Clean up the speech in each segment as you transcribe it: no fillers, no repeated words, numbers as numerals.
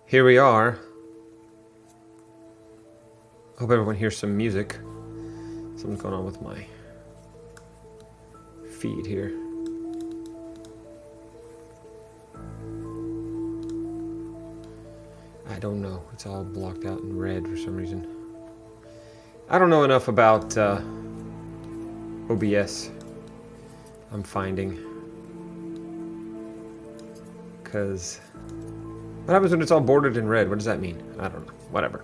here we are. Hope everyone hears some music. Something's going on with my feed here. I don't know. It's all blocked out in red for some reason. I don't know enough about OBS, I'm finding. Because what happens when it's all bordered in red? What does that mean? I don't know. Whatever.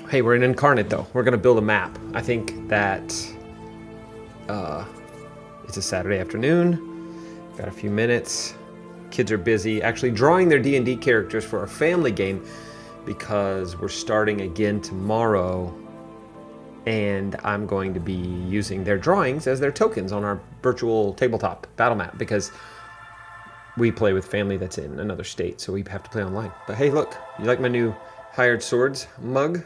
Hey, we're in Inkarnate though. We're going to build a map. I think that it's a Saturday afternoon. Got a few minutes. Kids are busy actually drawing their D&D characters for our family game because we're starting again tomorrow, and I'm going to be using their drawings as their tokens on our virtual tabletop battle map because we play with family that's in another state, so we have to play online. But hey, look, you like my new Hired Swords mug?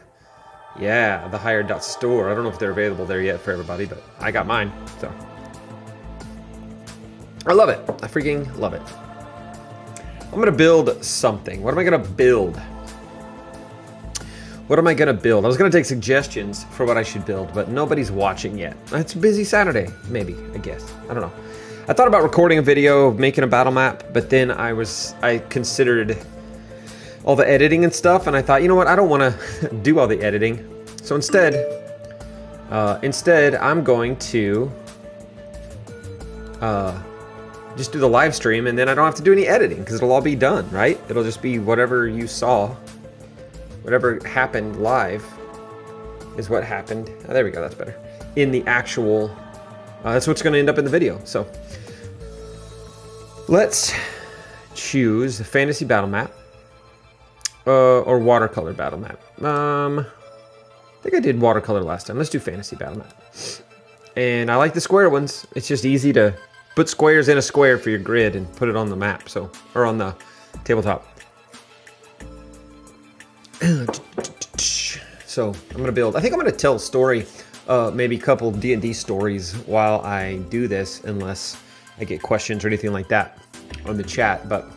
Yeah, the hired.store. I don't know if they're available there yet for everybody, but I got mine, so. I love it. I freaking love it. I'm gonna build something. What am I gonna build? What am I gonna build? I was gonna take suggestions for what I should build, but nobody's watching yet. It's a busy Saturday, maybe, I guess. I don't know. I thought about recording a video of making a battle map, but then I considered all the editing and stuff, and I thought, you know what, I don't want to do all the editing. So instead, I'm going to just do the live stream, and then I don't have to do any editing because it'll all be done, right? It'll just be whatever you saw, whatever happened live is what happened. Oh, there we go, that's better. In the actual, that's what's going to end up in the video. So let's choose a fantasy battle map. Or watercolor battle map. I think I did watercolor last time. Let's do fantasy battle map. And I like the square ones. It's just easy to put squares in a square for your grid and put it on the map, so, or on the tabletop. So I'm gonna build. I think I'm gonna tell a story, maybe a couple D&D stories while I do this, unless I get questions or anything like that on the chat. But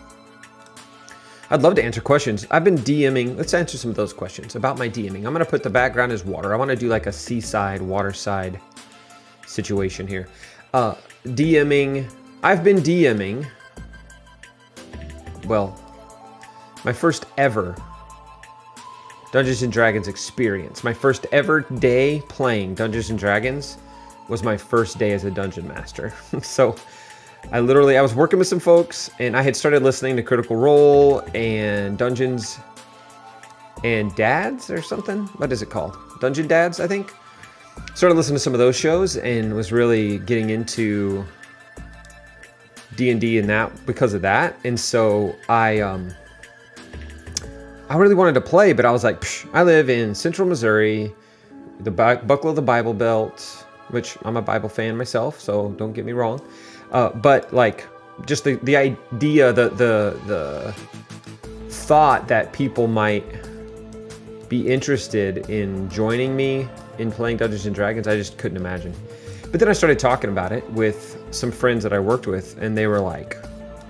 I'd love to answer questions. I've been DMing. Let's answer some of those questions about my DMing. I'm going to put the background as water. I want to do like a seaside, waterside situation here. DMing. I've been DMing. Well, my first ever Dungeons & Dragons experience. My first ever day playing Dungeons & Dragons was my first day as a Dungeon Master. So I was working with some folks, and I had started listening to Critical Role and Dungeons and Dads or something. What is it called? Dungeon Dads, I think. Started listening to some of those shows and was really getting into D&D and that because of that. And so I really wanted to play, but I was like, I live in Central Missouri, the buckle of the Bible Belt, which I'm a Bible fan myself, so don't get me wrong. But like, just the idea, the thought that people might be interested in joining me in playing Dungeons and Dragons, I just couldn't imagine. But then I started talking about it with some friends that I worked with, and they were like,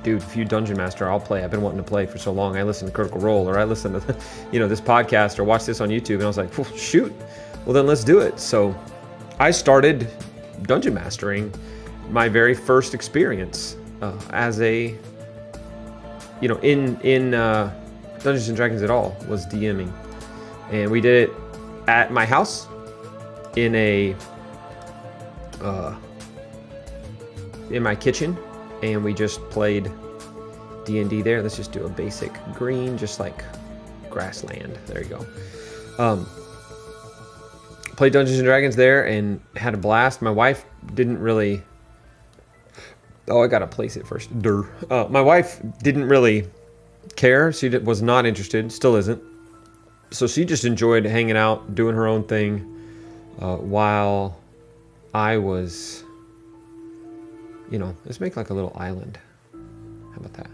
dude, if you Dungeon Master, I'll play. I've been wanting to play for so long. I listen to Critical Role, or I listen to, this podcast, or watch this on YouTube. And I was like, well, shoot, well then let's do it. So I started Dungeon Mastering. My very first experience as a, in Dungeons and Dragons at all was DMing, and we did it at my house in my kitchen, and we just played D&D there. Let's just do a basic green, just like grassland. There you go. Played Dungeons and Dragons there and had a blast. My wife didn't really. Oh, I gotta place it first. My wife didn't really care. She was not interested, still isn't. So she just enjoyed hanging out, doing her own thing, while I was, let's make like a little island. How about that?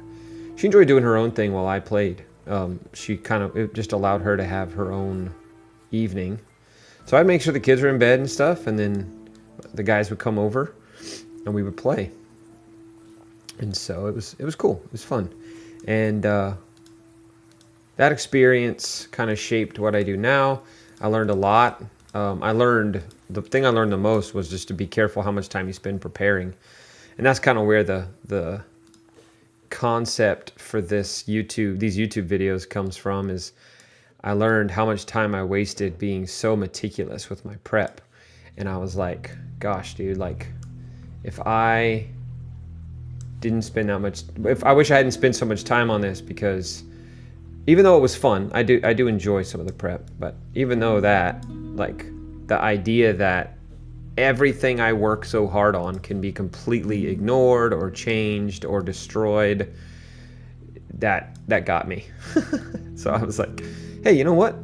She enjoyed doing her own thing while I played. It just allowed her to have her own evening. So I'd make sure the kids were in bed and stuff, and then the guys would come over and we would play. And so it was cool. It was fun. And that experience kind of shaped what I do now. I learned a lot. The thing I learned the most was just to be careful how much time you spend preparing. And that's kind of where the concept for these YouTube videos comes from, is I learned how much time I wasted being so meticulous with my prep. And I was like, gosh, dude, like if I didn't spend that much, I wish I hadn't spent so much time on this, because even though it was fun, I do enjoy some of the prep, but even though that, like the idea that everything I work so hard on can be completely ignored or changed or destroyed, that got me. So I was like, hey, you know what?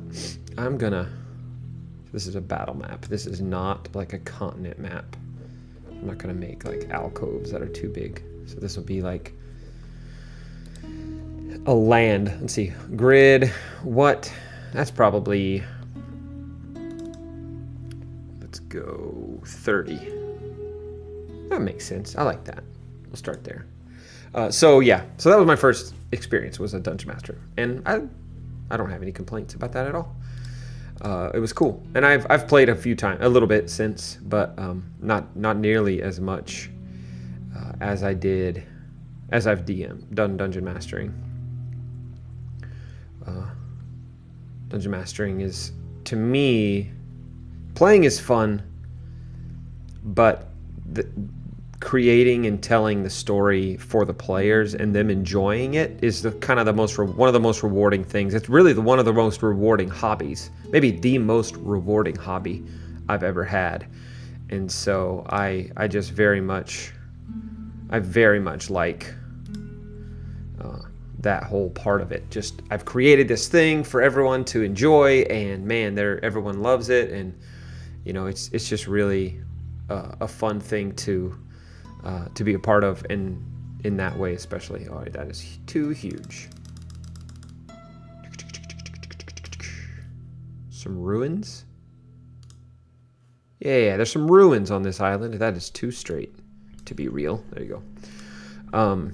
This is a battle map. This is not like a continent map. I'm not gonna make like alcoves that are too big. So this will be like a land. Let's see, grid. What? That's probably, let's go 30. That makes sense. I like that. We'll start there. So yeah, so that was my first experience, was a Dungeon Master, and I don't have any complaints about that at all. It was cool, and I've played a little bit since, but not nearly as much as I've done Dungeon Mastering. Dungeon Mastering is, to me, playing is fun, but creating and telling the story for the players and them enjoying it is one of the most rewarding things. It's really one of the most rewarding hobbies, maybe the most rewarding hobby I've ever had. And so I very much like that whole part of it. Just, I've created this thing for everyone to enjoy, and man, everyone loves it, and you know, it's just really a fun thing to be a part of, and in that way especially. All right, that is too huge. Some ruins. Yeah, there's some ruins on this island. That is too straight to be real. There you go.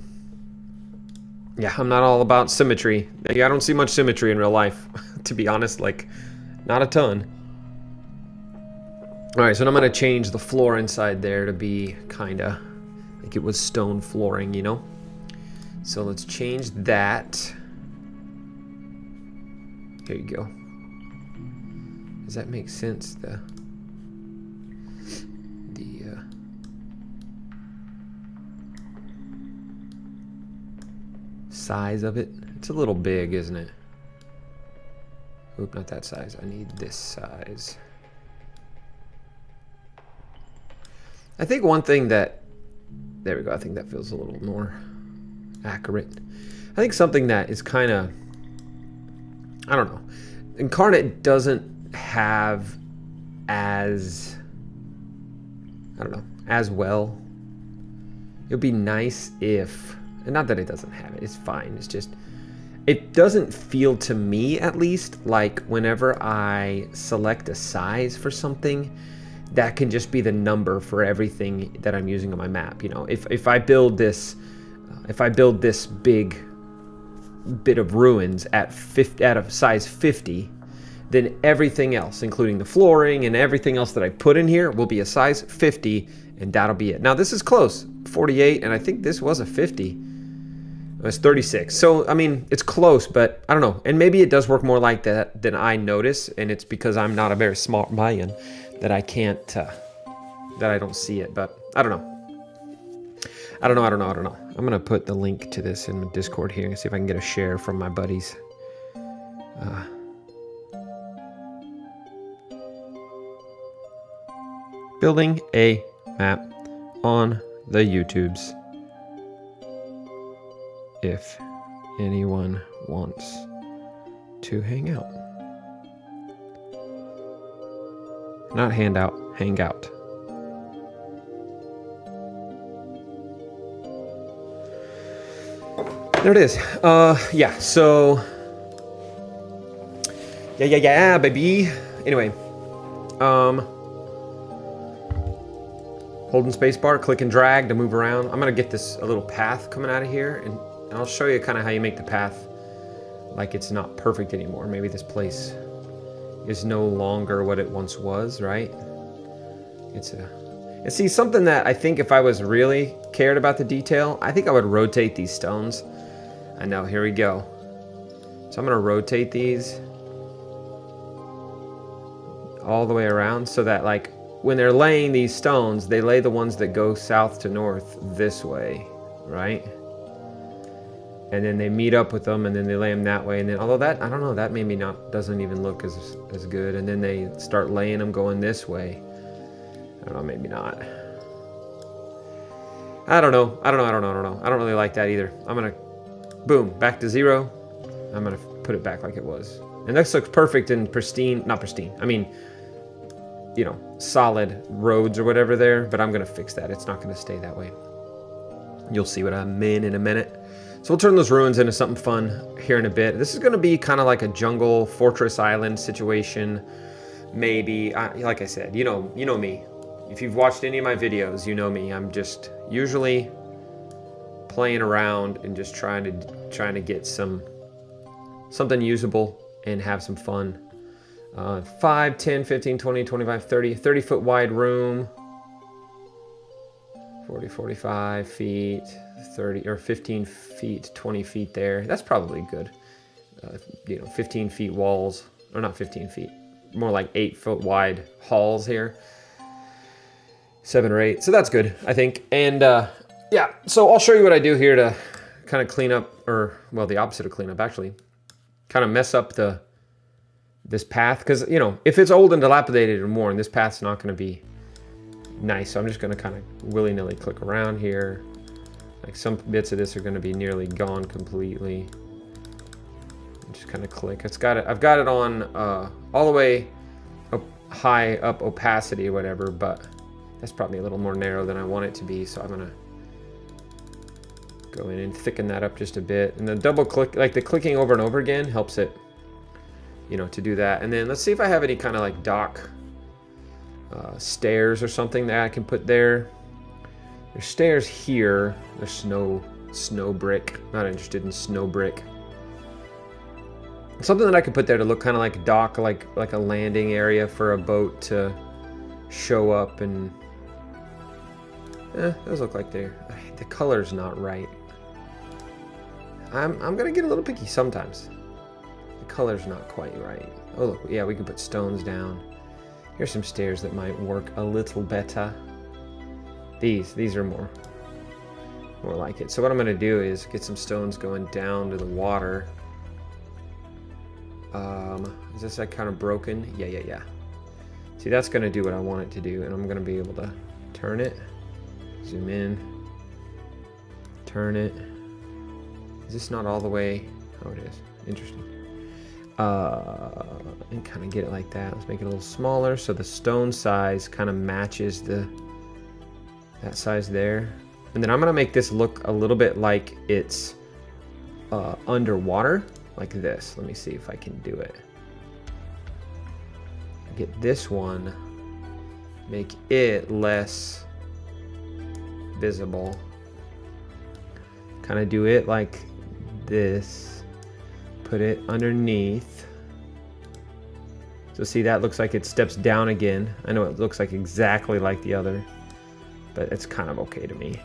Yeah, I'm not all about symmetry. Yeah, I don't see much symmetry in real life, to be honest. Like, not a ton. All right, so I'm gonna change the floor inside there to be kinda like it was stone flooring, you know? So let's change that. There you go. Does that make sense? The size of it. It's a little big, isn't it? Oop, not that size. I need this size. I think one thing that, there we go, I think that feels a little more accurate. I think something that is kind of, I don't know, Inkarnate doesn't have as, I don't know, as well. It would be nice if, and not that it doesn't have it, it's fine, it's just, it doesn't feel to me, at least, like whenever I select a size for something, that can just be the number for everything that I'm using on my map. You know, if I build this big bit of ruins at a size 50, then everything else, including the flooring and everything else that I put in here, will be a size 50, and that'll be it. Now this is close, 48, and I think this was a 50. It was 36. So I mean, it's close, but I don't know. And maybe it does work more like that than I notice, and it's because I'm not a very smart Mayan that I can't, that I don't see it. But I don't know. I don't know. I'm gonna put the link to this in Discord here and see if I can get a share from my buddies. Building a map on the YouTubes. If anyone wants to hang out. Not handout, hang out. There it is. Yeah, so yeah, baby. Anyway, holding spacebar, click and drag to move around. I'm gonna get this a little path coming out of here, and And I'll show you kind of how you make the path like it's not perfect anymore. Maybe this place is no longer what it once was, right? And see, something that I think if I was really cared about the detail, I think I would rotate these stones. I know, here we go. So I'm gonna rotate these all the way around so that like when they're laying these stones, they lay the ones that go south to north this way, right? And then they meet up with them and then they lay them that way. And then, although that, I don't know, that maybe doesn't even look as good. And then they start laying them going this way. I don't know, maybe not. I don't know. I don't really like that either. I'm gonna, boom, back to 0. I'm gonna put it back like it was. And this looks perfect and pristine, not pristine, I mean, you know, solid roads or whatever there, but I'm gonna fix that. It's not gonna stay that way. You'll see what I mean in a minute. So we'll turn those ruins into something fun here in a bit. This is gonna be kind of like a jungle fortress island situation. Maybe, like I said, you know me. If you've watched any of my videos, you know me. I'm just usually playing around and just trying to get something usable and have some fun. 5, 10, 15, 20, 25, 30 foot wide room. 40, 45 feet, 30 or 15 feet, 20 feet there. That's probably good. 15 feet walls, or not 15 feet, more like 8 foot wide halls here. 7 or 8, so that's good, I think. And yeah, so I'll show you what I do here to kind of clean up, or well, the opposite of clean up actually, kind of mess up this path, because you know, if it's old and dilapidated and worn, this path's not going to be nice. So I'm just going to kind of willy-nilly click around here. Like some bits of this are going to be nearly gone completely. Just kind of click. I've got it on all the way up, high up opacity or whatever, but that's probably a little more narrow than I want it to be. So I'm going to go in and thicken that up just a bit. And the double click, like the clicking over and over again, helps it, you know, to do that. And then let's see if I have any kind of like dock stairs or something that I can put there. There's stairs here. There's snow brick. Not interested in snow brick. Something that I could put there to look kind of like a dock, like a landing area for a boat to show up. And those look like the color's not right. I'm gonna get a little picky sometimes. The color's not quite right. Oh look, yeah, we can put stones down. Here's some stairs that might work a little better. These are more like it. So what I'm gonna do is get some stones going down to the water. Is this like kind of broken? Yeah. See, that's gonna do what I want it to do, and I'm gonna be able to turn it, zoom in, turn it. Is this not all the way? Oh, it is. Interesting. And kind of get it like that. Let's make it a little smaller so the stone size kind of matches that size there. And then I'm gonna make this look a little bit like it's underwater, like this. Let me see if I can do it. Get this one, make it less visible. Kind of do it like this. Put it underneath. So see, that looks like it steps down again. I know it looks like exactly like the other, but it's kind of okay to me.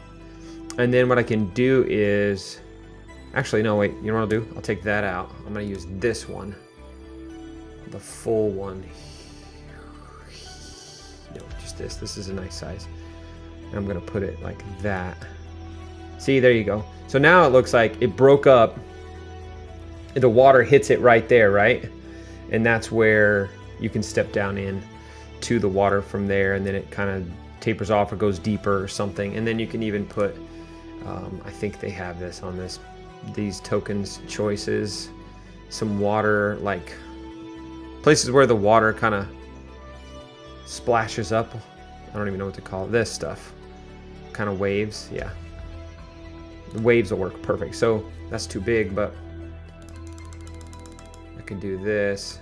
And then what I can do is, actually, no, wait, you know what I'll do? I'll take that out. I'm gonna use this one, the full one. No, just this. This is a nice size. And I'm gonna put it like that. See, there you go. So now it looks like it broke up. The water hits it right there, right? And that's where you can step down in to the water from there, and then it kind of tapers off or goes deeper or something. And then you can even put, I think they have this on these tokens choices, some water, like places where the water kind of splashes up. I don't even know what to call it. This stuff, kind of waves. Yeah, the waves will work perfect. So that's too big, but I can do this,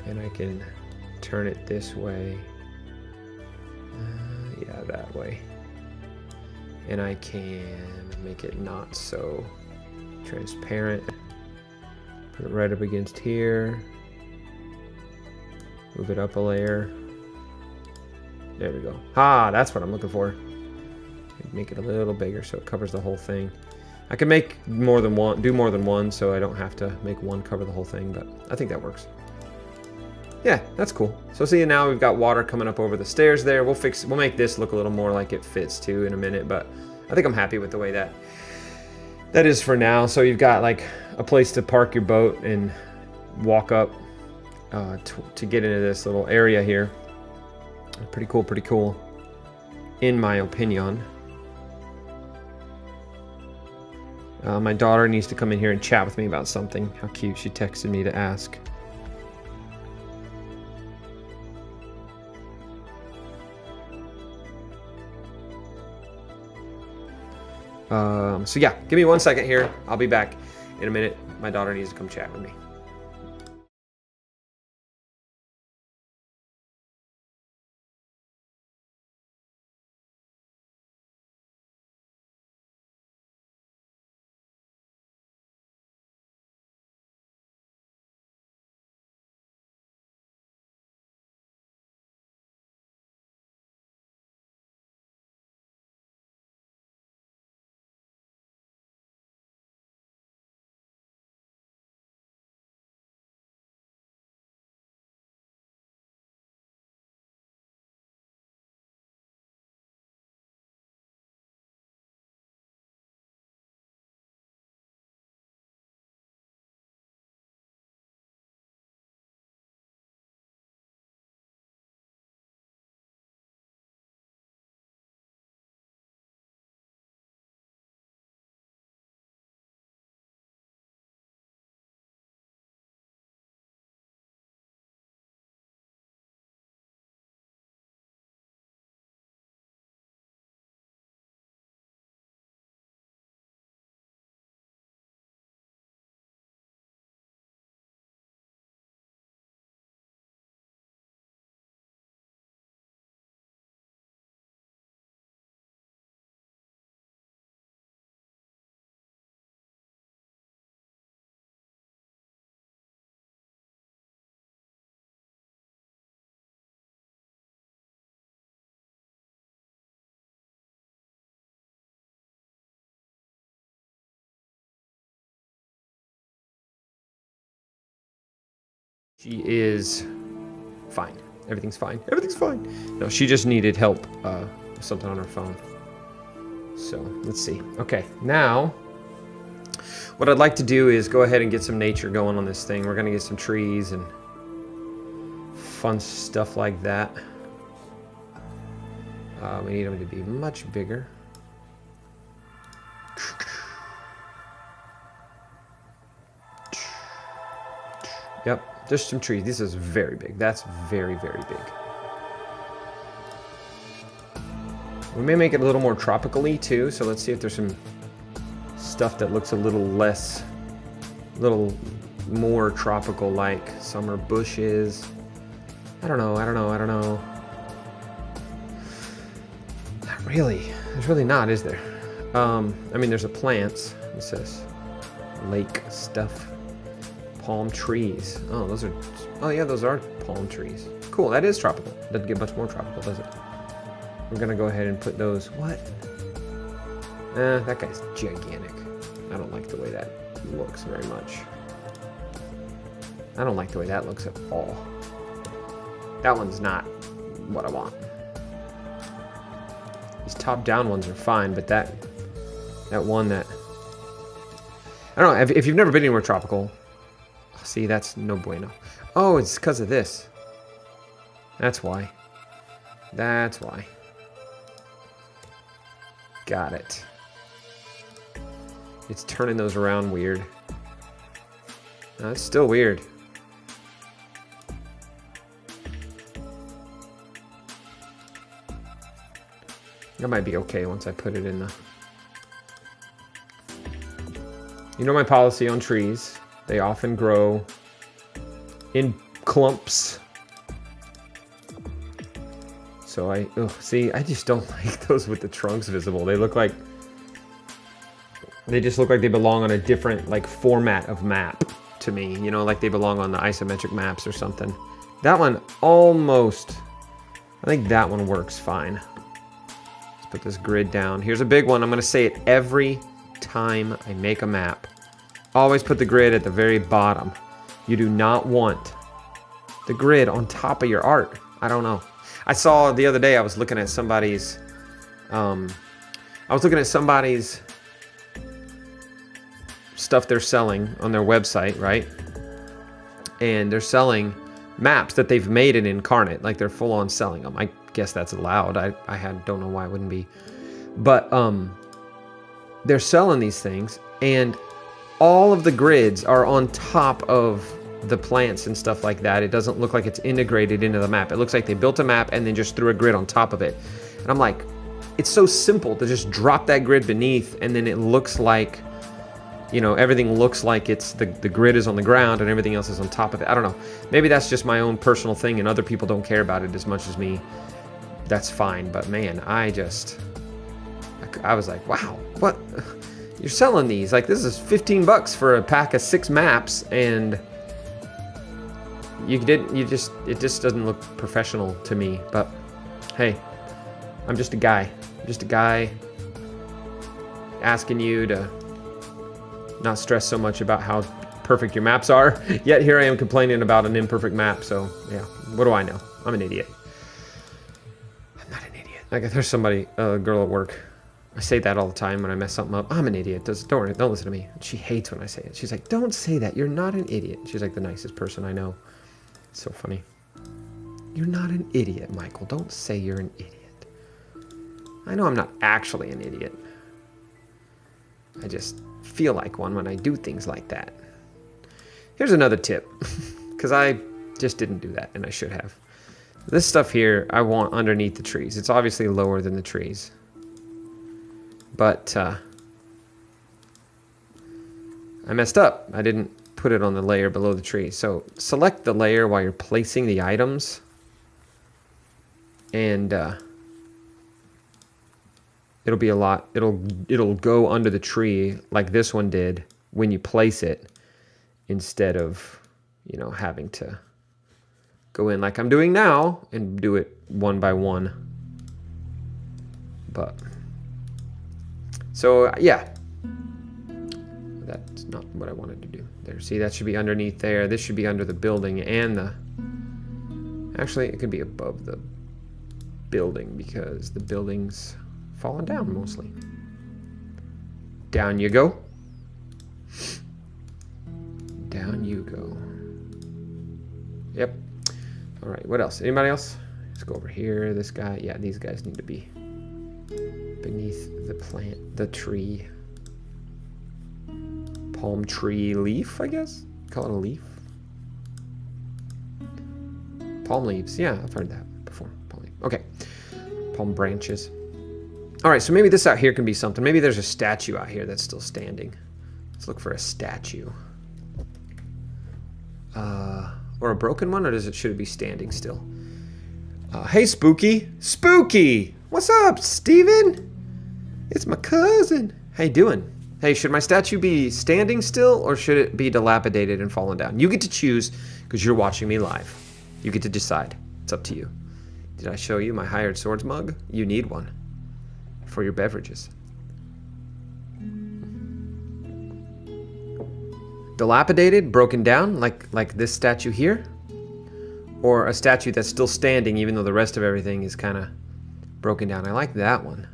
and I can turn it this way. Yeah, that way. And I can make it not so transparent. Put it right up against here. Move it up a layer. There we go. Ah, that's what I'm looking for. Make it a little bigger so it covers the whole thing. I can make more than one, do more than one, so I don't have to make one cover the whole thing, but I think that works. Yeah, that's cool. So see, now we've got water coming up over the stairs there. We'll make this look a little more like it fits too in a minute, but I think I'm happy with the way that is for now. So you've got like a place to park your boat and walk up to get into this little area here. Pretty cool, in my opinion. My daughter needs to come in here and chat with me about something. How cute, she texted me to ask. So yeah, give me 1 second here. I'll be back in a minute. My daughter needs to come chat with me. She is fine. Everything's fine. Everything's fine. No, she just needed help with something on her phone. So let's see. Okay, now what I'd like to do is go ahead and get some nature going on this thing. We're gonna get some trees and fun stuff like that. We need them to be much bigger. Yep, just some trees. This is very big. That's very, very big. We may make it a little more tropical-y too, so let's see if there's some stuff that looks a little more tropical-like. Summer bushes. I don't know. Not really. There's really not, is there? I mean, there's a plants. It says lake stuff. Palm trees. Oh yeah, those are palm trees. Cool, that is tropical. Doesn't get much more tropical, does it? We're gonna go ahead and put those. What? That guy's gigantic. I don't like the way that looks very much. I don't like the way that looks at all. That one's not what I want. These top-down ones are fine, but that one that... I don't know, if you've never been anywhere tropical... See, that's no bueno. Oh, it's because of this. That's why. That's why. Got it. It's turning those around weird. No, it's still weird. That might be okay once I put it in the... You know my policy on trees. They often grow in clumps. So see, I just don't like those with the trunks visible. They just look like they belong on a different like format of map to me. You know, like they belong on the isometric maps or something. That one almost, I think that one works fine. Let's put this grid down. Here's a big one. I'm gonna say it every time I make a map. Always put the grid at the very bottom. You do not want the grid on top of your art. I don't know. I saw the other day, I was looking at somebody's, stuff they're selling on their website, right? And they're selling maps that they've made in Inkarnate, like they're full on selling them. I guess that's allowed. I don't know why it wouldn't be. But they're selling these things, and all of the grids are on top of the plants and stuff like that. It doesn't look like it's integrated into the map. It looks like they built a map and then just threw a grid on top of it. And I'm like, it's so simple to just drop that grid beneath, and then it looks like, you know, everything looks like it's the grid is on the ground and everything else is on top of it. I don't know. Maybe that's just my own personal thing and other people don't care about it as much as me. That's fine. But man, I was like, wow, what? You're selling these. Like, this is 15 bucks for a pack of 6 maps, and it just doesn't look professional to me. But hey, I'm just a guy. I'm just a guy asking you to not stress so much about how perfect your maps are. Yet here I am complaining about an imperfect map. So yeah, what do I know? I'm an idiot. I'm not an idiot. Like, there's somebody, a girl at work. I say that all the time when I mess something up. I'm an idiot. Don't worry, don't listen to me. She hates when I say it. She's like, don't say that. You're not an idiot. She's like the nicest person I know. It's so funny. You're not an idiot, Michael. Don't say you're an idiot. I know I'm not actually an idiot. I just feel like one when I do things like that. Here's another tip, because I just didn't do that, and I should have. This stuff here, I want underneath the trees. It's obviously lower than the trees. But I messed up. I didn't put it on the layer below the tree. So select the layer while you're placing the items. And it'll be a lot. It'll go under the tree like this one did when you place it, instead of, you know, having to go in like I'm doing now and do it one by one. But so yeah, that's not what I wanted to do there. See, that should be underneath there. This should be under the building and actually it could be above the building because the building's fallen down mostly. Down you go. Down you go. Yep. All right, what else? Anybody else? Let's go over here. This guy. Yeah, these guys need to be beneath the plant, the tree. Palm tree leaf, I guess? Call it a leaf. Palm leaves. Yeah, I've heard that before. Palm leaf. Okay. Palm branches. All right, so maybe this out here can be something. Maybe there's a statue out here that's still standing. Let's look for a statue. Or a broken one, or should it be standing still? Hey, Spooky. Spooky! What's up, Steven? It's my cousin. How you doing? Hey, should my statue be standing still, or should it be dilapidated and fallen down? You get to choose, because you're watching me live. You get to decide. It's up to you. Did I show you my hired swords mug? You need one for your beverages. Dilapidated, broken down, like this statue here, or a statue that's still standing even though the rest of everything is kind of broken down. I like that one.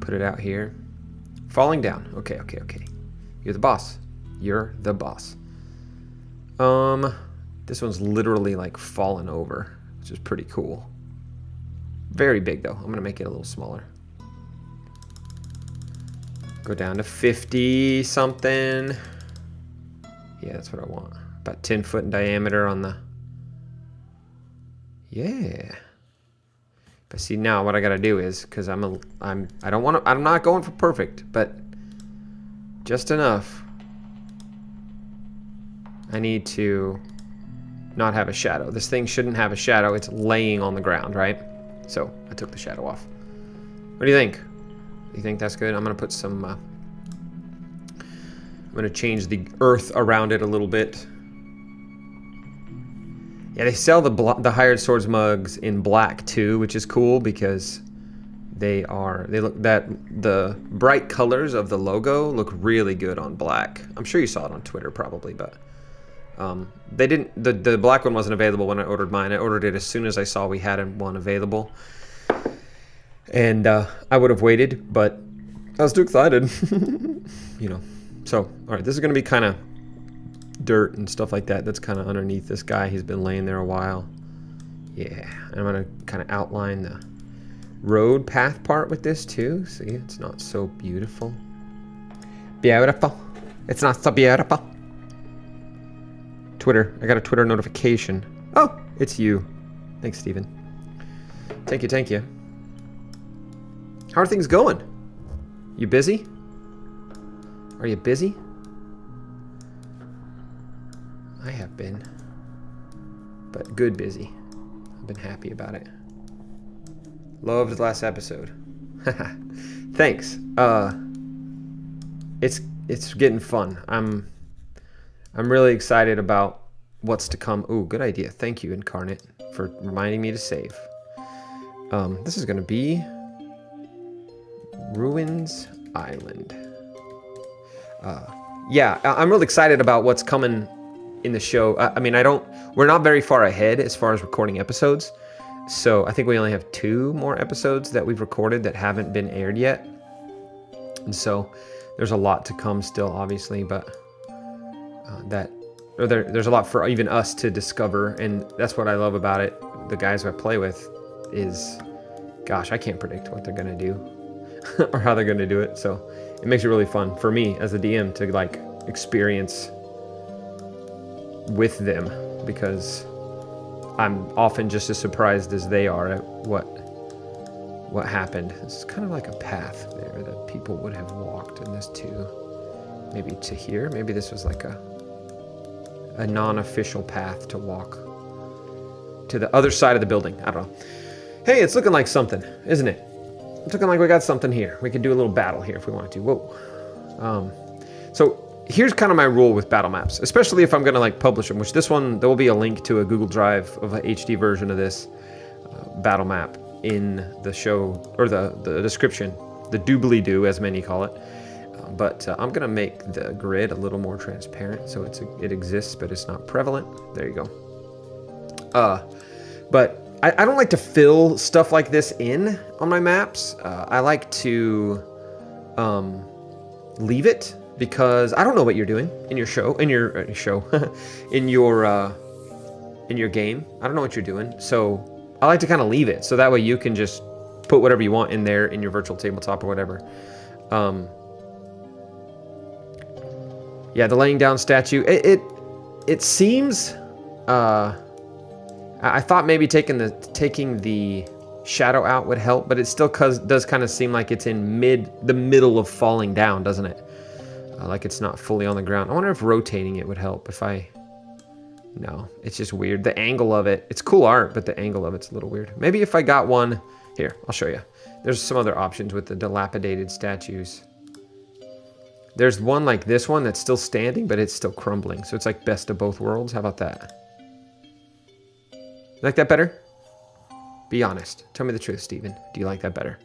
Put it out here. Falling down. Okay. You're the boss. You're the boss. This one's literally like fallen over, which is pretty cool. Very big though. I'm gonna make it a little smaller. Go down to 50 something. Yeah, that's what I want. About 10 foot in diameter on the... Yeah. But see, now what I gotta do is, because I'm not going for perfect, but just enough. I need to not have a shadow. This thing shouldn't have a shadow. It's laying on the ground, right? So I took the shadow off. What do you think? Do you think that's good? I'm going to put some... I'm going to change the earth around it a little bit. Yeah, they sell the Hired Swords mugs in black too, which is cool because they look the bright colors of the logo look really good on black. I'm sure you saw it on Twitter probably, but they didn't. The black one wasn't available when I ordered mine. I ordered it as soon as I saw we had one available, and I would have waited, but I was too excited. You know. So all right, this is gonna be kind of dirt and stuff like that. That's kind of underneath this guy. He's been laying there a while. Yeah, and I'm gonna kind of outline the road path part with this too. See, it's not so beautiful. Beautiful. It's not so beautiful. Twitter. I got a Twitter notification. Oh, it's you. Thanks, Steven. Thank you, thank you. How are things going? You busy? Are you busy? I have been, but good busy. I've been happy about it. Loved the last episode. Thanks. It's getting fun. I'm really excited about what's to come. Ooh, good idea. Thank you, Inkarnate, for reminding me to save. This is gonna be Ruins Island. Yeah, I'm really excited about what's coming in the show. I mean, we're not very far ahead as far as recording episodes. So I think we only have 2 more episodes that we've recorded that haven't been aired yet. And so there's a lot to come still, obviously, but there's a lot for even us to discover. And that's what I love about it. The guys I play with is, gosh, I can't predict what they're going to do or how they're going to do it. So it makes it really fun for me as a DM to like experience with them, because I'm often just as surprised as they are at what happened. It's kind of like a path there that people would have walked in this too. Maybe to here. Maybe this was like a non-official path to walk to the other side of the building. I don't know. Hey, it's looking like something, isn't it? It's looking like we got something here. We could do a little battle here if we wanted to. Whoa. So here's kind of my rule with battle maps, especially if I'm going to like publish them, which this one, there will be a link to a Google Drive of an HD version of this battle map in the show, or the description, the doobly-doo as many call it. But I'm going to make the grid a little more transparent so it exists, but it's not prevalent. There you go. But I don't like to fill stuff like this in on my maps. I like to leave it, because I don't know what you're doing in your show, in your game. I don't know what you're doing. So I like to kind of leave it, so that way you can just put whatever you want in there in your virtual tabletop or whatever. Yeah, the laying down statue. It seems. I thought maybe taking the shadow out would help, but it still does kind of seem like it's in the middle of falling down, doesn't it? Like it's not fully on the ground. I wonder if rotating it would help. No, it's just weird. The angle of it, it's cool art, but the angle of it's a little weird. Maybe if I got one, here, I'll show you. There's some other options with the dilapidated statues. There's one like this one that's still standing, but it's still crumbling. So it's like best of both worlds. How about that? You like that better? Be honest. Tell me the truth, Steven. Do you like that better?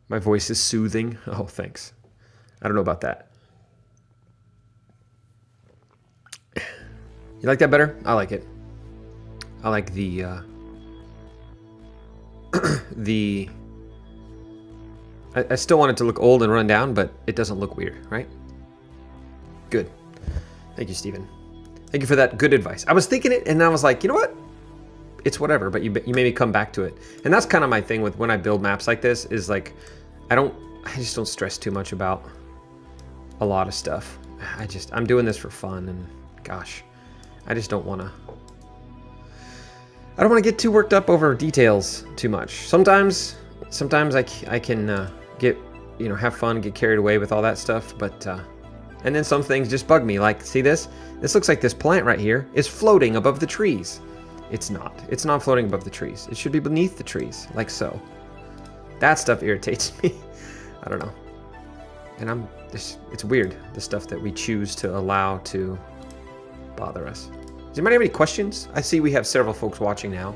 My voice is soothing. Oh, thanks. I don't know about that. You like that better? I like it. I like the I still want it to look old and run down, but it doesn't look weird, right? Good. Thank you, Steven. Thank you for that good advice. I was thinking it, and I was like, you know what? It's whatever, but you made me come back to it. And that's kind of my thing with when I build maps like this, is like, I just don't stress too much about a lot of stuff. I'm doing this for fun, and gosh, I just don't want to. I don't want to get too worked up over details too much. Sometimes I can get, have fun, get carried away with all that stuff, but And then some things just bug me. Like, see this? This looks like this plant right here is floating above the trees. It's not. It's not floating above the trees. It should be beneath the trees, like so. That stuff irritates me. I don't know. And it's weird, the stuff that we choose to allow to bother us. Does anybody have any questions? I see we have several folks watching now.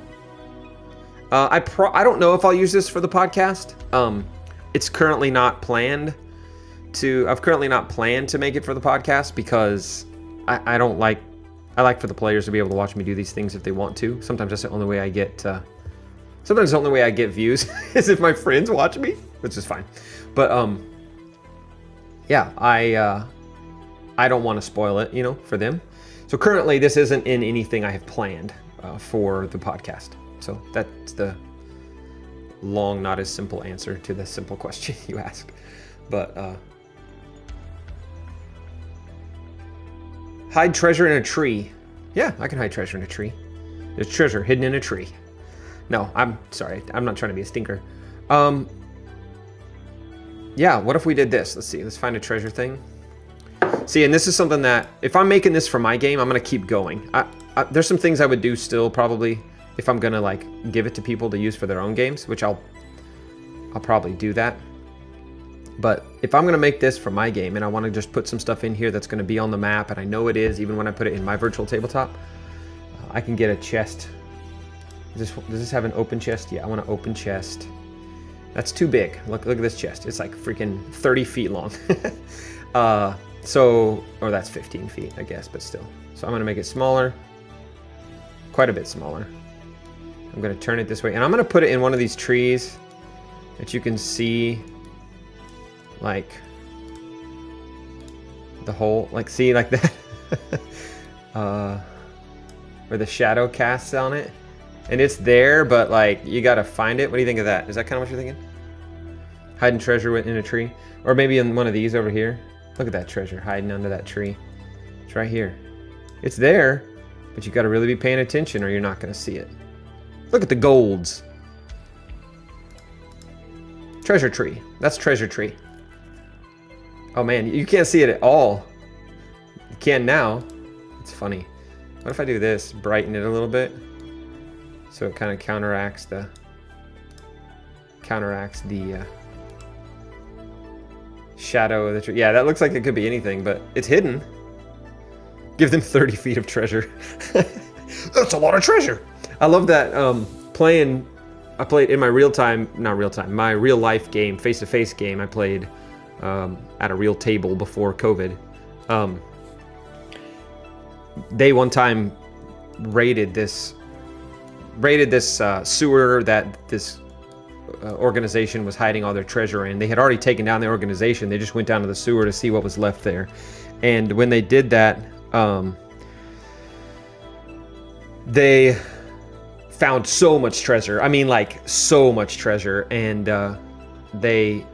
I don't know if I'll use this for the podcast. It's currently not planned to. I've currently not planned to make it for the podcast because I don't like. I like for the players to be able to watch me do these things if they want to. Sometimes that's the only way I get. Sometimes the only way I get views is if my friends watch me, which is fine. But yeah, I don't want to spoil it, for them. So currently, this isn't in anything I have planned for the podcast. So that's the long, not as simple answer to the simple question you asked. But hide treasure in a tree. Yeah, I can hide treasure in a tree. There's treasure hidden in a tree. No, I'm sorry. I'm not trying to be a stinker. Yeah, what if we did this? Let's see. Let's find a treasure thing. See, and this is something that, if I'm making this for my game, I'm going to keep going. There's some things I would do still, probably, if I'm going to, like, give it to people to use for their own games, which I'll probably do that. But if I'm going to make this for my game, and I want to just put some stuff in here that's going to be on the map, and I know it is, even when I put it in my virtual tabletop, I can get a chest. Does this have an open chest? Yeah, I want an open chest. That's too big. Look at this chest. It's like freaking 30 feet long. Or that's 15 feet, I guess, but still. So I'm going to make it smaller. Quite a bit smaller. I'm going to turn it this way. And I'm going to put it in one of these trees that you can see, like, the whole, like, see, like that? Where the shadow casts on it. And it's there, but, like, you got to find it. What do you think of that? Is that kind of what you're thinking? Hiding treasure in a tree? Or maybe in one of these over here. Look at that treasure hiding under that tree. It's right here. It's there, but you got to really be paying attention or you're not going to see it. Look at the golds. Treasure tree. That's treasure tree. Oh man, you can't see it at all. You can now. It's funny. What if I do this? Brighten it a little bit. So it kind of counteracts the shadow of the tree. Yeah, that looks like it could be anything, but it's hidden. Give them 30 feet of treasure. That's a lot of treasure. I love that I played in my my real life game, face-to-face game. I played at a real table before COVID. They one time raided this sewer that this organization was hiding all their treasure in. They had already taken down the organization. They just went down to the sewer to see what was left there. And when they did that, they found so much treasure. I mean, like, so much treasure. And they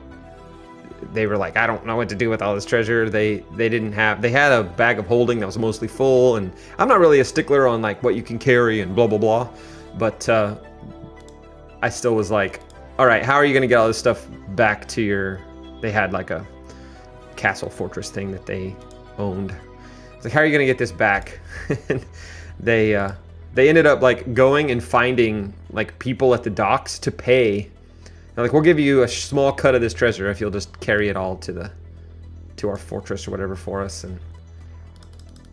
were like, I don't know what to do with all this treasure. They had a bag of holding that was mostly full. And I'm not really a stickler on, like, what you can carry and blah, blah, blah. But I still was like, all right, how are you going to get all this stuff back to your... They had like a castle fortress thing that they owned. It's like, how are you going to get this back? And they ended up like going and finding like people at the docks to pay. They're like, we'll give you a small cut of this treasure if you'll just carry it all to our fortress or whatever for us. And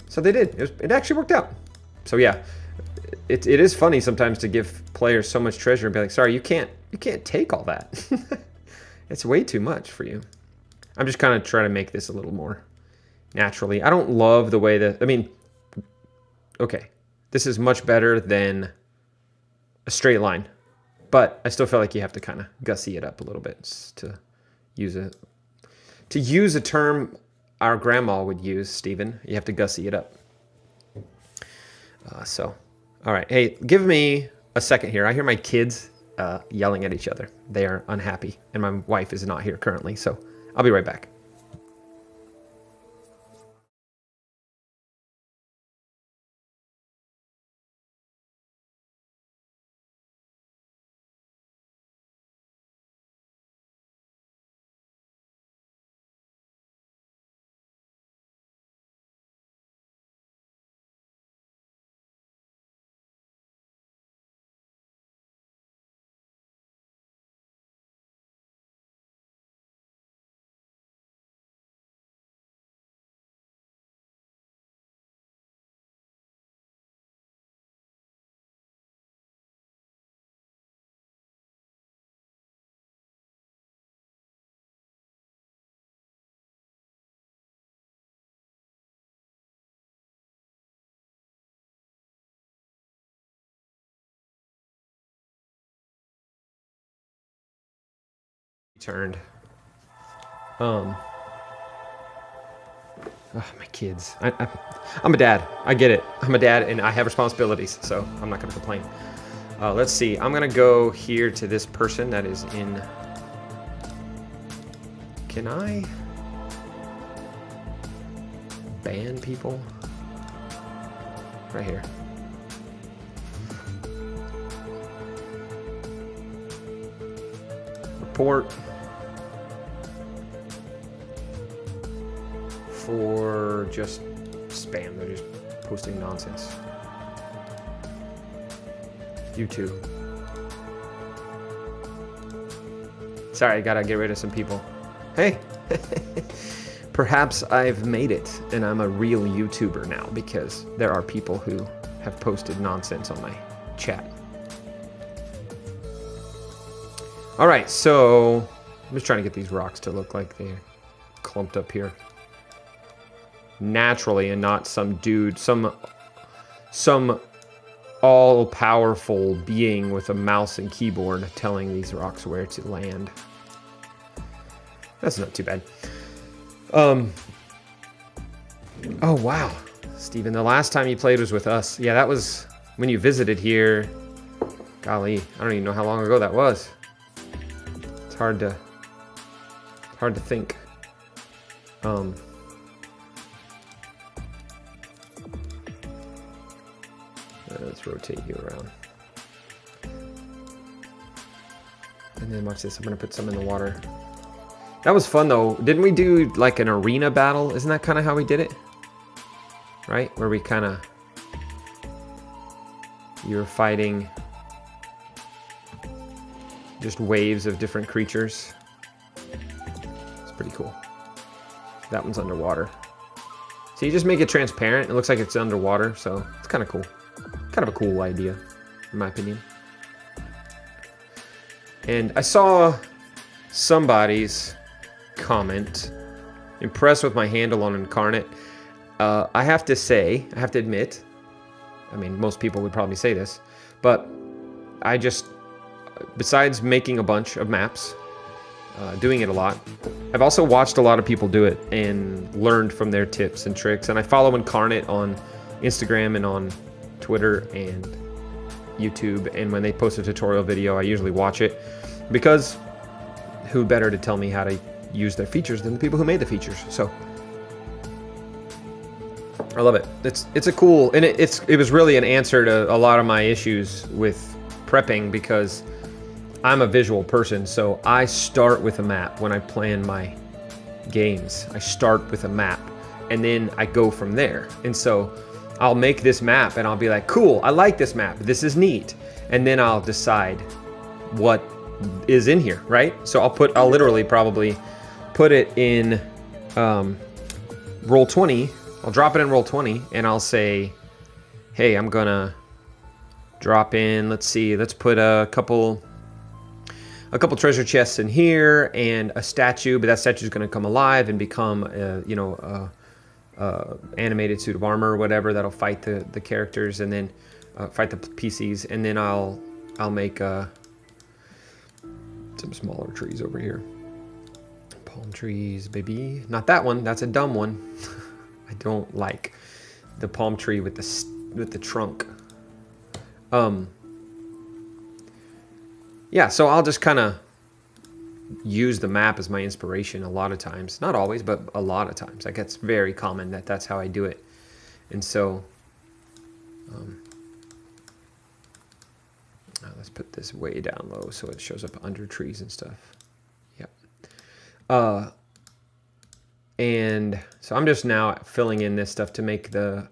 so they did. It actually worked out. So yeah. It is funny sometimes to give players so much treasure and be like, sorry, you can't take all that. It's way too much for you. I'm just kind of trying to make this a little more naturally. I don't love the way that, I mean, okay, this is much better than a straight line, but I still feel like you have to kind of gussy it up a little bit to use a term our grandma would use, Stephen. You have to gussy it up. All right. Hey, give me a second here. I hear my kids yelling at each other. They are unhappy, and my wife is not here currently, so I'll be right back. Turned. Oh, my kids. I'm a dad. I get it. I'm a dad and I have responsibilities, so I'm not going to complain. Let's see. I'm going to go here to this person that is in... Can I ban people? Right here. Report. For just spam. They're just posting nonsense. You too. Sorry, I gotta get rid of some people. Hey! Perhaps I've made it and I'm a real YouTuber now because there are people who have posted nonsense on my chat. Alright, so I'm just trying to get these rocks to look like they're clumped up here naturally and not some dude, some all-powerful being with a mouse and keyboard telling these rocks where to land. That's not too bad. Oh wow, Steven, the last time you played was with us. Yeah, that was when you visited here. Golly, I don't even know how long ago that was. It's hard to think. Let's rotate you around. And then watch this, I'm gonna put some in the water. That was fun though. Didn't we do like an arena battle? Isn't that kind of how we did it? Right? Where we kind of... You were fighting just waves of different creatures. It's pretty cool. That one's underwater. So you just make it transparent. It looks like it's underwater, so it's kind of cool. Kind of a cool idea, in my opinion. And I saw somebody's comment, impressed with my handle on Inkarnate. I have to say, I have to admit, I mean, most people would probably say this, but I just, besides making a bunch of maps, doing it a lot, I've also watched a lot of people do it and learned from their tips and tricks. And I follow Inkarnate on Instagram and on Twitter and YouTube, and when they post a tutorial video, I usually watch it because who better to tell me how to use their features than the people who made the features? So I love it. It's a cool, and it was really an answer to a lot of my issues with prepping because I'm a visual person, so I start with a map when I plan my games. I start with a map and then I go from there. And so I'll make this map and I'll be like, cool, I like this map. This is neat. And then I'll decide what is in here, right? So I'll literally probably put it in Roll20. I'll drop it in Roll20 and I'll say, hey, I'm gonna drop in, let's see, let's put a couple treasure chests in here and a statue, but that statue is gonna come alive and become, animated suit of armor or whatever that'll fight the characters and then fight the PCs, and then I'll make some smaller trees over here. Palm trees, baby. Not that one. That's a dumb one. I don't like the palm tree with the trunk. Yeah, so I'll just kind of use the map as my inspiration a lot of times. Not always, but a lot of times. Like, it's very common that that's how I do it. And so, let's put this way down low so it shows up under trees and stuff. Yep. And so I'm just now filling in this stuff to make the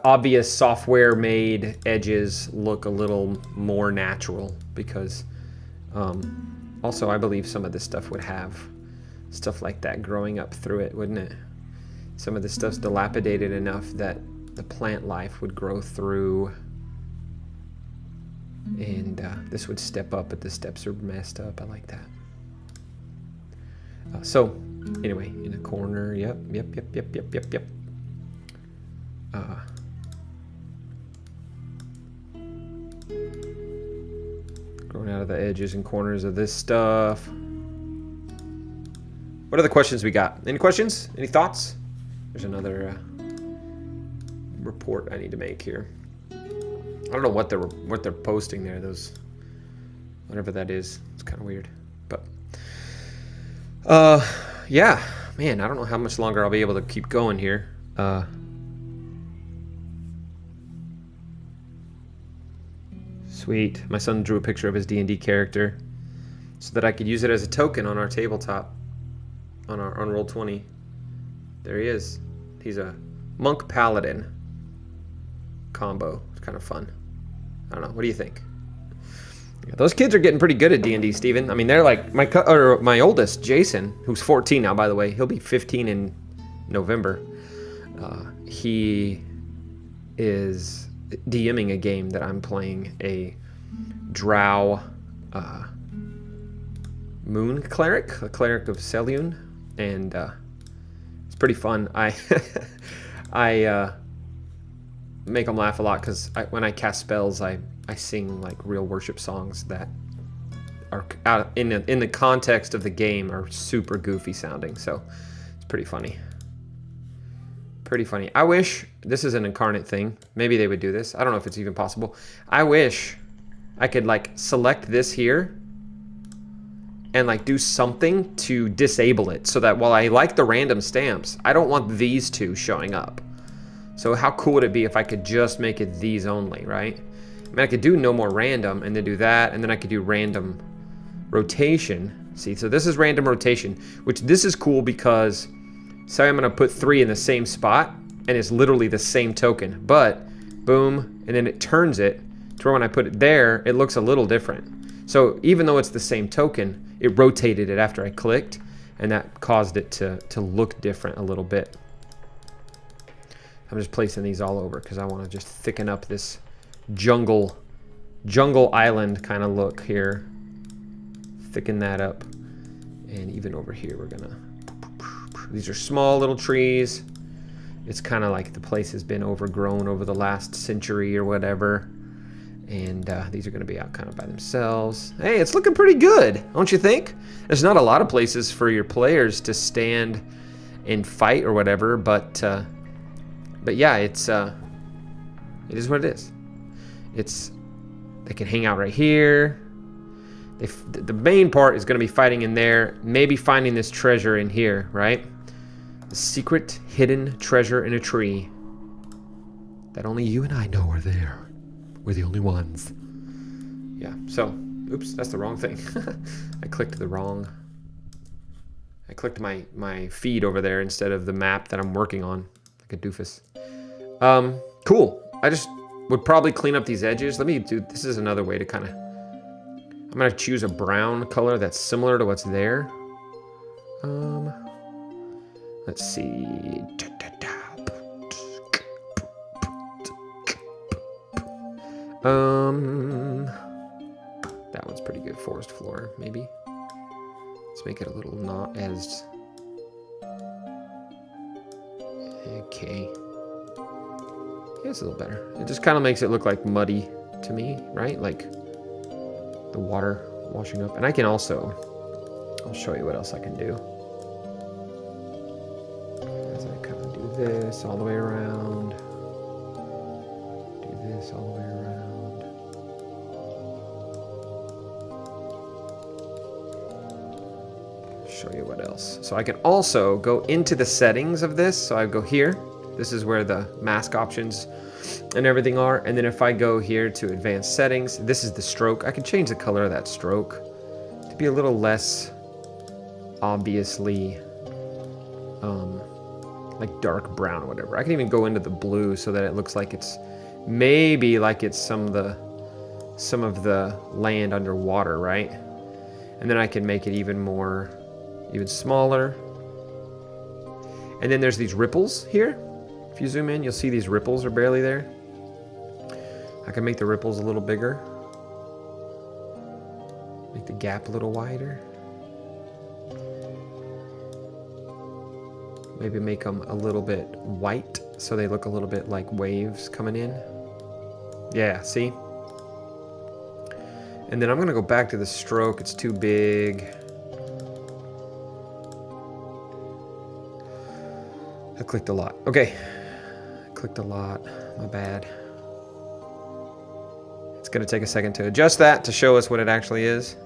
obvious software-made edges look a little more natural because... also, I believe some of this stuff would have stuff like that growing up through it, wouldn't it? Some of this stuff's dilapidated enough that the plant life would grow through, and this would step up, but the steps are messed up. I like that. So, anyway, in a corner, yep. Growing out of the edges and corners of this stuff. What are the questions we got? Any questions? Any thoughts? There's another report I need to make here. I don't know what they're posting there. Those, whatever that is. It's kind of weird. But yeah, man, I don't know how much longer I'll be able to keep going here. Sweet. My son drew a picture of his D&D character so that I could use it as a token on our tabletop on Roll20. There he is. He's a monk paladin combo. It's kind of fun. I don't know. What do you think? Yeah, those kids are getting pretty good at D&D, Steven. I mean, they're like my oldest, Jason, who's 14 now, by the way. He'll be 15 in November. He is DMing a game that I'm playing, a drow moon cleric, a cleric of Selûne, and it's pretty fun. I make them laugh a lot because when I cast spells, I sing like real worship songs that are out in the context of the game are super goofy sounding. So it's pretty funny. Pretty funny. I wish this is an Inkarnate thing. Maybe they would do this. I don't know if it's even possible. I wish I could like select this here and like do something to disable it so that while I like the random stamps, I don't want these two showing up. So how cool would it be if I could just make it these only, right? I mean, I could do no more random and then do that, and then I could do random rotation. See, so this is random rotation, which this is cool because say I'm gonna put 3 in the same spot and it's literally the same token, but boom, and then it turns it to where when I put it there, it looks a little different. So even though it's the same token, it rotated it after I clicked, and that caused it to look different a little bit. I'm just placing these all over because I want to just thicken up this jungle island kind of look here. Thicken that up. And even over here, we're gonna, these are small little trees. It's kind of like the place has been overgrown over the last century or whatever. And these are going to be out kind of by themselves. Hey, it's looking pretty good, don't you think? There's not a lot of places for your players to stand and fight or whatever, but yeah, it is what it is. They can hang out right here. The main part is going to be fighting in there, maybe finding this treasure in here, right? The secret hidden treasure in a tree that only you and I know are there. We're the only ones. Yeah, so, oops, that's the wrong thing. I clicked my feed over there instead of the map that I'm working on, like a doofus. Cool. I just would probably clean up these edges. Let me do, this is another way to kind of, I'm gonna choose a brown color that's similar to what's there. Let's see. That one's pretty good. Forest floor, maybe. Let's make it a little not as... Okay. Yeah, it's a little better. It just kind of makes it look like muddy to me, right? Like the water washing up. And I can also... I'll show you what else I can do. As I kind of do this all the way around. Do this all the way around. Show you what else. So I can also go into the settings of this. So I go here. This is where the mask options and everything are. And then if I go here to advanced settings, this is the stroke. I can change the color of that stroke to be a little less obviously like dark brown or whatever. I can even go into the blue so that it looks like it's maybe like it's some of the land underwater, right? And then I can make it even smaller. And then there's these ripples here. If you zoom in, you'll see these ripples are barely there. I can make the ripples a little bigger. Make the gap a little wider. Maybe make them a little bit white so they look a little bit like waves coming in. Yeah, see? And then I'm gonna go back to the stroke. It's too big. I clicked a lot. Okay. I clicked a lot. My bad. It's going to take a second to adjust that to show us what it actually is.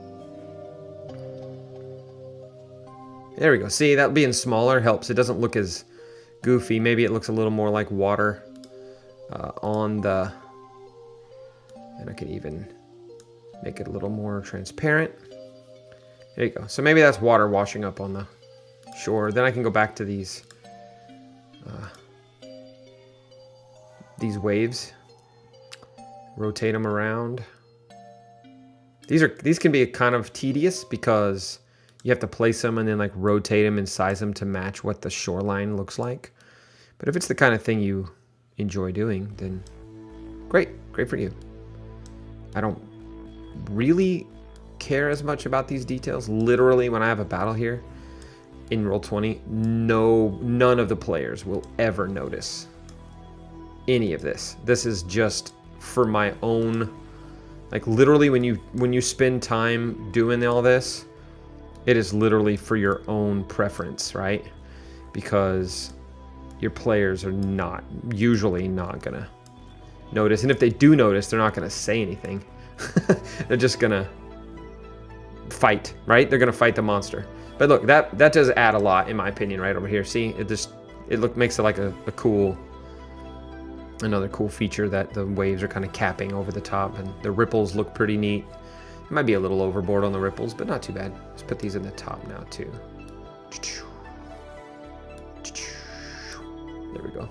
There we go. See, that being smaller helps. It doesn't look as goofy. Maybe it looks a little more like water on the... And I can even make it a little more transparent. There you go. So maybe that's water washing up on the shore. Then I can go back to these waves. Rotate them around. These can be kind of tedious because you have to place them and then like rotate them and size them to match what the shoreline looks like. But if it's the kind of thing you enjoy doing, then great for you. I don't really care as much about these details. Literally, when I have a battle here in Roll20, none of the players will ever notice any of this. This is just for my own, like literally when you spend time doing all this, it is literally for your own preference, right? Because your players are usually not gonna notice, and if they do notice, they're not gonna say anything. They're just gonna fight, right? They're gonna fight the monster. But look, that does add a lot in my opinion, right over here. See, it makes it like another cool feature that the waves are kind of capping over the top, and the ripples look pretty neat. It might be a little overboard on the ripples, but not too bad. Let's put these in the top now too. There we go.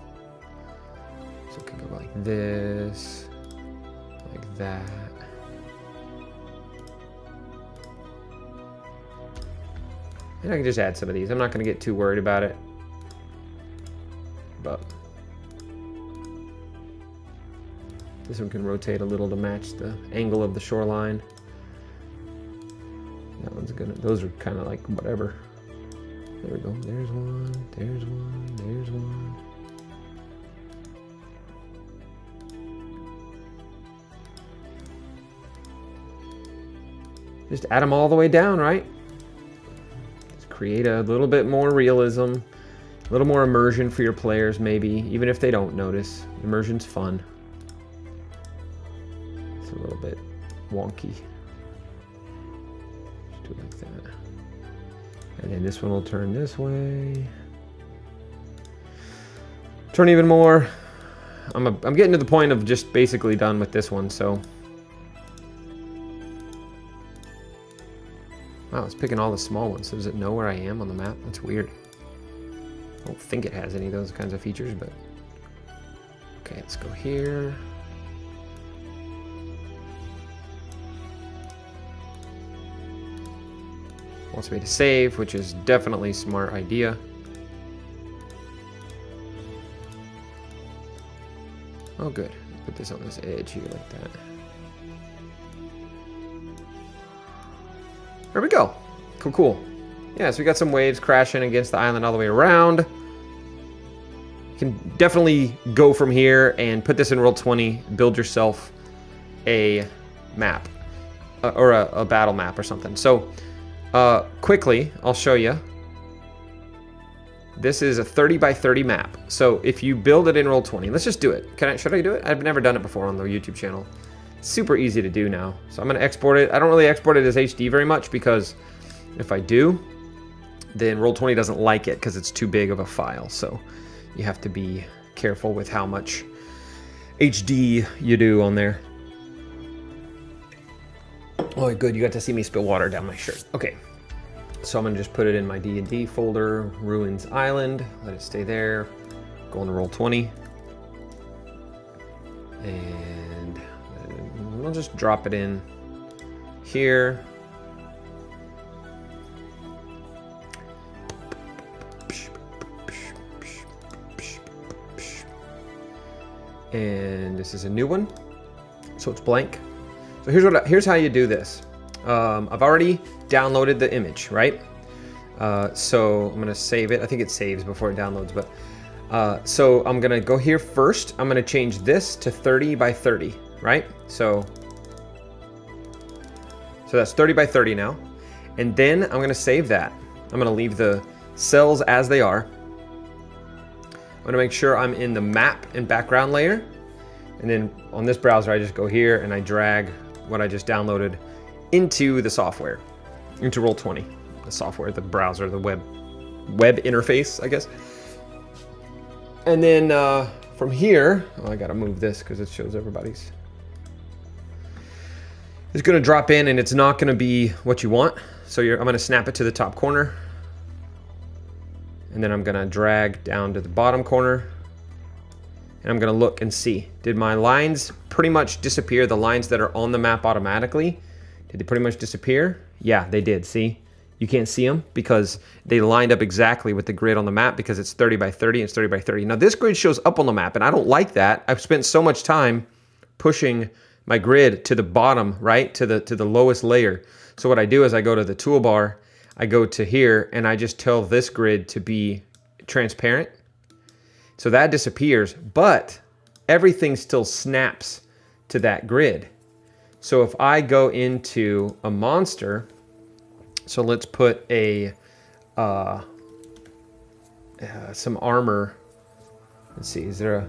So it can go like this, like that. And I can just add some of these. I'm not going to get too worried about it. But this one can rotate a little to match the angle of the shoreline. That one's gonna, those are kind of like whatever. There we go. There's one, there's one, there's one. Just add them all the way down, right? Just create a little bit more realism, a little more immersion for your players, maybe, even if they don't notice. Immersion's fun. It's a little bit wonky. Just do it like that. And then this one will turn this way. Turn even more. I'm getting to the point of just basically done with this one, so. Wow, it's picking all the small ones. So does it know where I am on the map? That's weird. I don't think it has any of those kinds of features, but. Okay, let's go here. Wants me to save, which is definitely a smart idea. Oh, good. Put this on this edge here like that. There we go. Cool, cool. Yeah, so we got some waves crashing against the island all the way around. You can definitely go from here and put this in Roll20, build yourself a map or a battle map or something. So quickly, I'll show you. This is a 30 by 30 map. So if you build it in Roll20, let's just do it. Should I do it? I've never done it before on the YouTube channel. Super easy to do now. So I'm going to export it. I don't really export it as HD very much because if I do, then Roll20 doesn't like it because it's too big of a file. So you have to be careful with how much HD you do on there. Oh, good. You got to see me spill water down my shirt. Okay. So I'm going to just put it in my D&D folder, Ruins Island. Let it stay there. Go into Roll20. And we'll just drop it in here. And this is a new one, so it's blank. So here's how you do this. I've already downloaded the image, right? So I'm gonna save it. I think it saves before it downloads, but so I'm gonna go here first. I'm gonna change this to 30 by 30, right? So that's 30 by 30 now. And then I'm gonna save that. I'm gonna leave the cells as they are. I'm gonna make sure I'm in the map and background layer. And then on this browser, I just go here and I drag what I just downloaded into the software, into Roll20, the software, the browser, the web interface, I guess. And then from here, oh, I gotta move this because it shows everybody's. It's gonna drop in and it's not gonna be what you want. So I'm gonna snap it to the top corner. And then I'm gonna drag down to the bottom corner. And I'm gonna look and see, did my lines pretty much disappear? The lines that are on the map automatically, did they pretty much disappear? Yeah, they did, see? You can't see them because they lined up exactly with the grid on the map because it's 30 by 30 and it's 30 by 30. Now this grid shows up on the map and I don't like that. I've spent so much time pushing my grid to the bottom, right? To the lowest layer. So what I do is I go to the toolbar, I go to here and I just tell this grid to be transparent. So that disappears, but everything still snaps to that grid. So if I go into a monster, so let's put some armor. Let's see, is there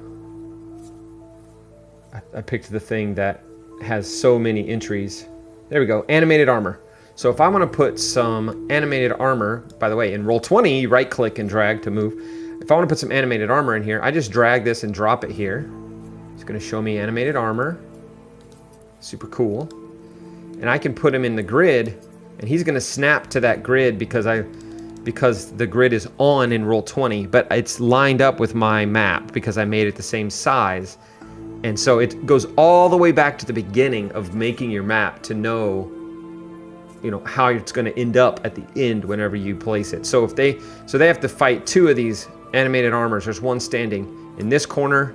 I picked the thing that has so many entries. There we go, animated armor. So if I want to put some animated armor, by the way, in Roll20, you right click and drag to move. If I want to put some animated armor in here, I just drag this and drop it here. It's going to show me animated armor. Super cool. And I can put him in the grid, and he's going to snap to that grid because the grid is on in Roll20, but it's lined up with my map because I made it the same size. And so it goes all the way back to the beginning of making your map to know, you know, how it's going to end up at the end whenever you place it. So if they have to fight two of these animated armors. There's one standing in this corner.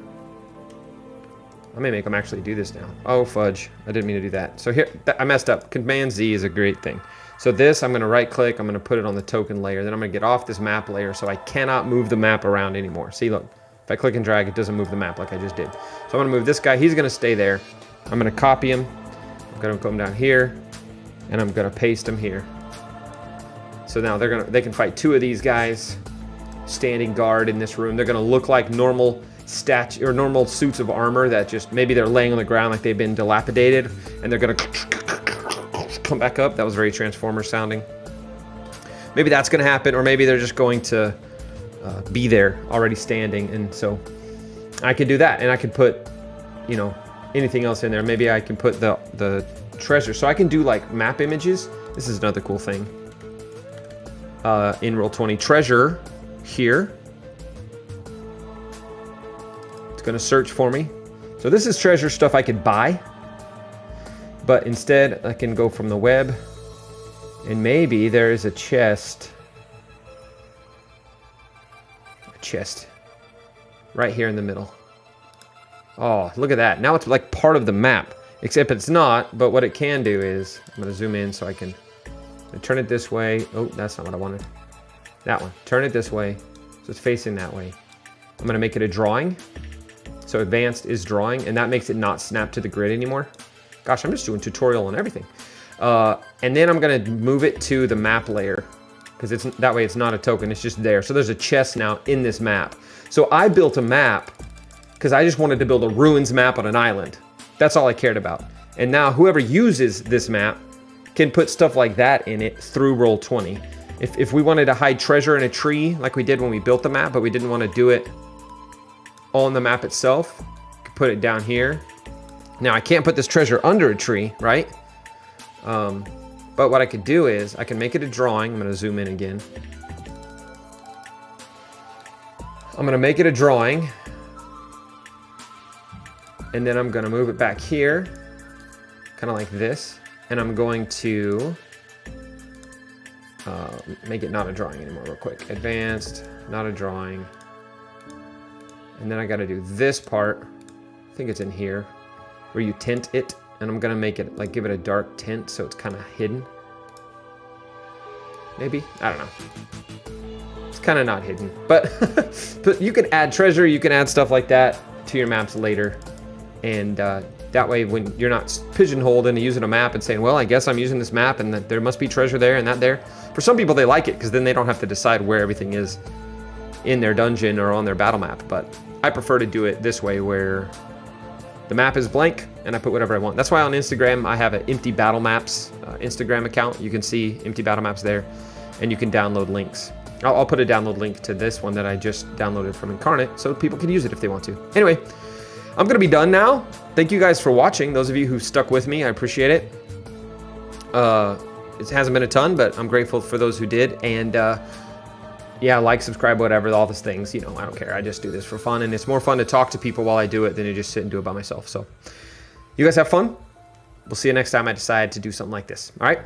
I may make them actually do this now. Oh, fudge. I didn't mean to do that. So here, I messed up. Command Z is a great thing. So this, I'm going to right click. I'm going to put it on the token layer. Then I'm going to get off this map layer so I cannot move the map around anymore. See, look. If I click and drag, it doesn't move the map like I just did. So I'm going to move this guy. He's going to stay there. I'm going to copy him. I'm going to come down here. And I'm going to paste him here. So now they can fight two of these guys standing guard in this room. They're going to look like normal normal suits of armor that just maybe they're laying on the ground like they've been dilapidated, and they're going to come back up. That was very Transformer sounding. Maybe that's going to happen, or maybe they're just going to be there already standing. And so I can do that, and I can put, you know, anything else in there. Maybe I can put the treasure. So I can do like map images. This is another cool thing. In Roll20, treasure here. It's going to search for me. So this is treasure stuff I could buy, but instead I can go from the web, and maybe there is a chest. Right here in the middle. Oh, look at that. Now it's like part of the map, except it's not, but what it can do is, I'm going to zoom in so I can turn it this way. Oh, that's not what I wanted. That one. Turn it this way, so it's facing that way. I'm going to make it a drawing. So advanced is drawing, and that makes it not snap to the grid anymore. Gosh, I'm just doing tutorial on everything. And then I'm going to move it to the map layer, because that way it's not a token, it's just there. So there's a chest now in this map. So I built a map because I just wanted to build a ruins map on an island. That's all I cared about. And now whoever uses this map can put stuff like that in it through Roll20. If we wanted to hide treasure in a tree like we did when we built the map, but we didn't want to do it on the map itself, we could put it down here. Now I can't put this treasure under a tree, right? But what I could do is I can make it a drawing. I'm going to zoom in again. I'm going to make it a drawing, and then I'm going to move it back here, kind of like this, and I'm going to make it not a drawing anymore real quick. Advanced, not a drawing. And then I got to do this part. I think it's in here where you tint it, and I'm going to make it like give it a dark tint so it's kind of hidden. Maybe, I don't know. It's kind of not hidden, but but you can add treasure, you can add stuff like that to your maps later, and that way when you're not pigeonholed into using a map and saying, well, I guess I'm using this map and that there must be treasure there and that there. For some people, they like it because then they don't have to decide where everything is. in their dungeon or on their battle map. But I prefer to do it this way, where the map is blank and I put whatever I want. That's why on Instagram I have an empty battle maps Instagram account. You can see empty battle maps there, and you can download links. I'll put a download link to this one that I just downloaded from Inkarnate, so people can use it if they want to. Anyway, I'm gonna be done now. Thank you guys for watching. Those of you who stuck with me, I appreciate it. It hasn't been a ton, but I'm grateful for those who did. And yeah, like, subscribe, whatever, all those things. You know, I don't care. I just do this for fun, and it's more fun to talk to people while I do it than to just sit and do it by myself. So you guys have fun. We'll see you next time I decide to do something like this. All right?